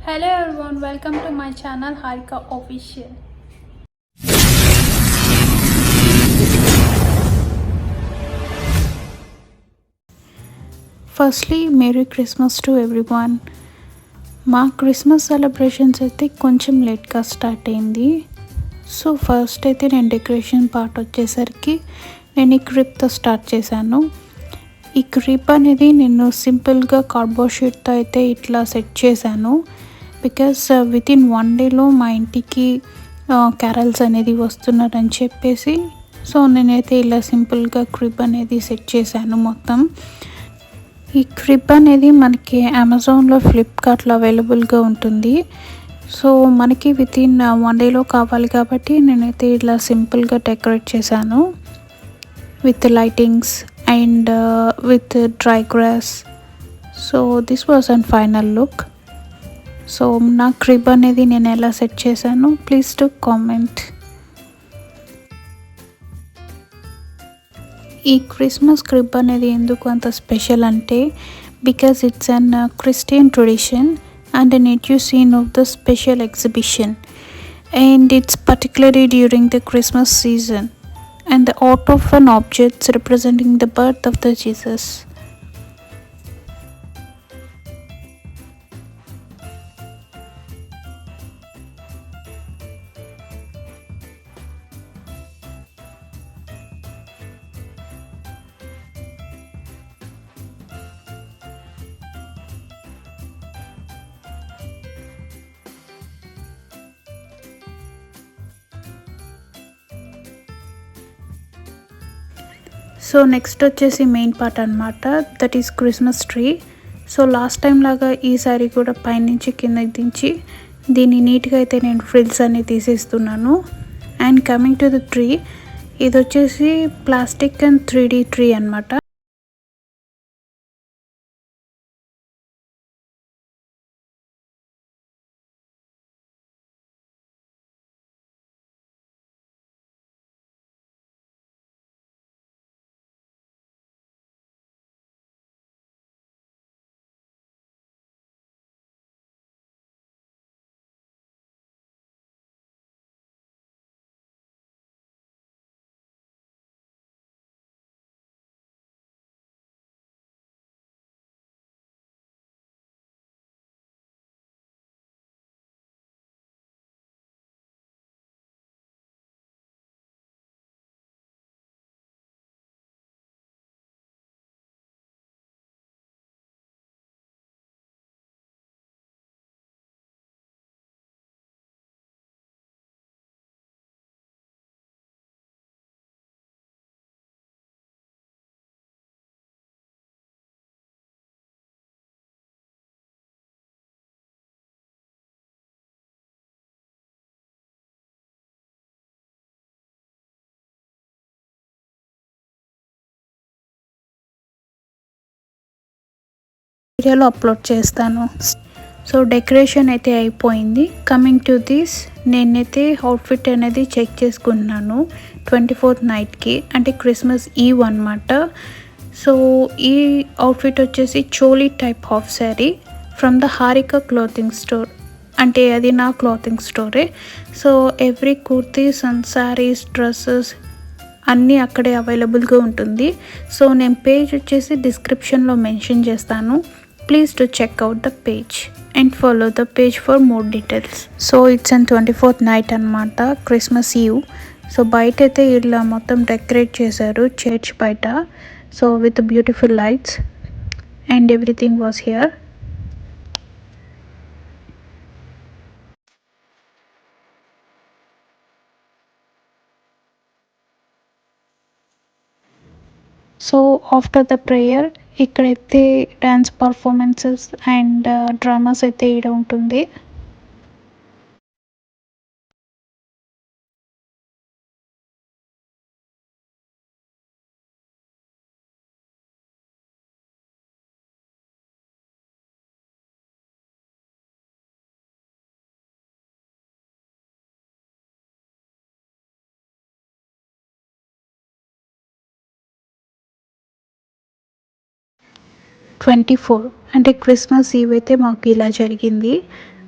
Hello everyone, welcome to my channel Harika Official. Firstly merry Christmas to everyone. మా Christmas celebrations అయితే కొంచెం లేట్గా start అయింది. So first అయితే నేను డెకరేషన్ పార్ట్ వచ్చేసరికి నేను ఈ క్రిప్తో స్టార్ట్ చేశాను. ఈ క్రిప్ అనేది నేను సింపుల్గా కార్డ్బోర్డ్ షీట్తో అయితే ఇట్లా సెట్ చేశాను. బికాస్ విత్ ఇన్ 1 డేలో మా ఇంటికి క్యారల్స్ అనేది వస్తున్నారని చెప్పేసి సో నేనైతే ఇలా సింపుల్గా క్రిప్ అనేది సెట్ చేశాను మొత్తం. ఈ క్రిప్ అనేది మనకి అమెజాన్లో, ఫ్లిప్కార్ట్లో అవైలబుల్గా ఉంటుంది. సో మనకి విత్ ఇన్ 1 డేలో కావాలి కాబట్టి నేనైతే ఇలా సింపుల్గా డెకరేట్ చేశాను with lightings and with dry grass. So this was and final look. So నా క్రిబ్ అనేది నేను ఎలా సెట్ చేశాను, ప్లీజ్ టు కామెంట్. ఈ క్రిస్మస్ క్రిబ్ అనేది ఎందుకు అంత స్పెషల్ అంటే because it's an Christian tradition and a native scene of the special exhibition, and it's particularly during the Christmas season, and the art of an objects representing the birth of the Jesus. So next వచ్చేసి main part అనమాట, that is Christmas tree. So last time లాగా ఈసారి కూడా పైనుంచి కిందకి దించి దీన్ని నీట్గా అయితే నేను ఫ్రిల్స్ అన్ని తీసేస్తున్నాను. And coming to the tree, ఇది వచ్చేసి ప్లాస్టిక్ అండ్ 3D ట్రీ అనమాట. వీడియోలో అప్లోడ్ చేస్తాను. సో డెకరేషన్ అయితే అయిపోయింది. కమింగ్ టు దిస్, నేనైతే అవుట్ఫిట్ అనేది చెక్ చేసుకుంటున్నాను 24th నైట్కి, అంటే క్రిస్మస్ ఈవ్ అనమాట. సో ఈ అవుట్ఫిట్ వచ్చేసి choli type half sari from the Harika clothing store, అంటే అది నా క్లాతింగ్ స్టోరే. So every kurtis and saris, dresses అన్నీ అక్కడే అవైలబుల్గా ఉంటుంది. సో నేను పేజ్ వచ్చేసి డిస్క్రిప్షన్లో మెన్షన్ చేస్తాను. Please to check out the page and follow the page for more details. So it's on 24th night అనమాట, క్రిస్మస్ ఈవ్. సో బయట అయితే ఇలా మొత్తం డెకరేట్ చేశారు చర్చ్ బయట. So with beautiful lights and everything was here. So after the prayer ఇక్కడైతే dance performances and dramas అయితే ఇక్కడ ఉంటుంది. ట్వంటీ ఫోర్ అంటే క్రిస్మస్ ఈవ్ అయితే మాకు ఇలా జరిగింది.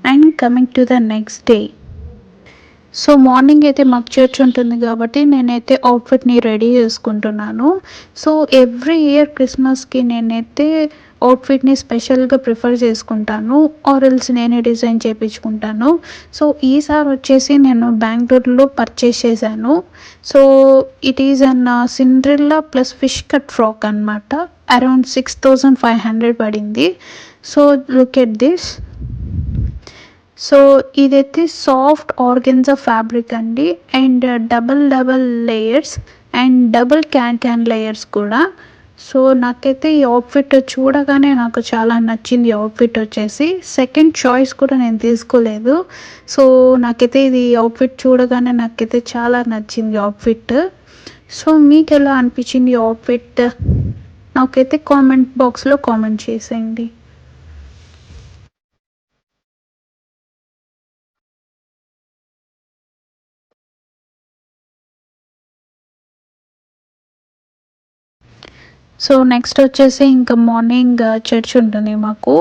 And coming to the next day, so morning అయితే మాకు చర్చ్ ఉంటుంది కాబట్టి నేనైతే అవుట్ఫిట్ని రెడీ చేసుకుంటున్నాను. సో ఎవ్రీ ఇయర్ క్రిస్మస్కి నేనైతే అవుట్ఫిట్ని స్పెషల్గా ప్రిఫర్ చేసుకుంటాను, ఆరెల్స్ నేనే డిజైన్ చేయించుకుంటాను. సో ఈసారి వచ్చేసి నేను బెంగళూరులో పర్చేస్ చేశాను. So it is an Cinderella plus fish cut frock అనమాట. అరౌండ్ 6500 పడింది. So look at this. So ఇదైతే సాఫ్ట్ ఆర్గెన్జా ఫ్యాబ్రిక్ అండి, and double double layers and double can can layers కూడా. సో నాకైతే ఈ అవుట్ఫిట్ చూడగానే నాకు చాలా నచ్చింది. ఈ అవుట్ఫిట్ వచ్చేసి సెకండ్ చాయిస్ కూడా నేను తీసుకోలేదు. సో నాకైతే ఇది అవుట్ఫిట్ చూడగానే నాకైతే చాలా నచ్చింది అవుట్ఫిట్. సో మీకు ఎలా అనిపించింది ఈ అవుట్ఫిట్? నాకైతే కామెంట్ బాక్స్లో కామెంట్ చేసేయండి. సో నెక్స్ట్ వచ్చేసి ఇంకా మార్నింగ్ చర్చ్ ఉంటుంది మాకు.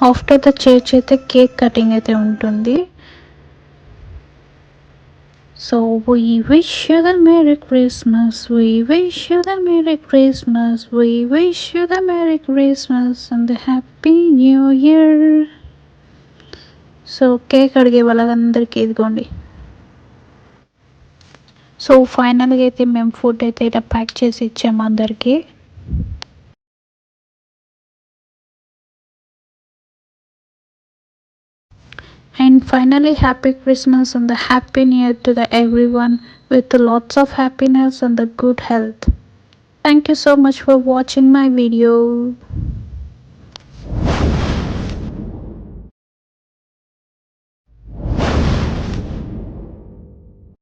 ఆఫ్టర్ ద చర్చ్ అయితే కేక్ కటింగ్ అయితే ఉంటుంది. So we wish you the merry Christmas, we wish you the merry Christmas, we wish you the merry Christmas and the happy new year. So cake అడిగే వాళ్ళందరికీ ఇదిగోండి. So ఫైనల్గా అయితే మేము food అయితే ఇలా ప్యాక్ చేసి ఇచ్చాము అందరికీ. And finally, Happy Christmas and the Happy New Year to the everyone with lots of happiness and the good health. Thank you so much for watching my video.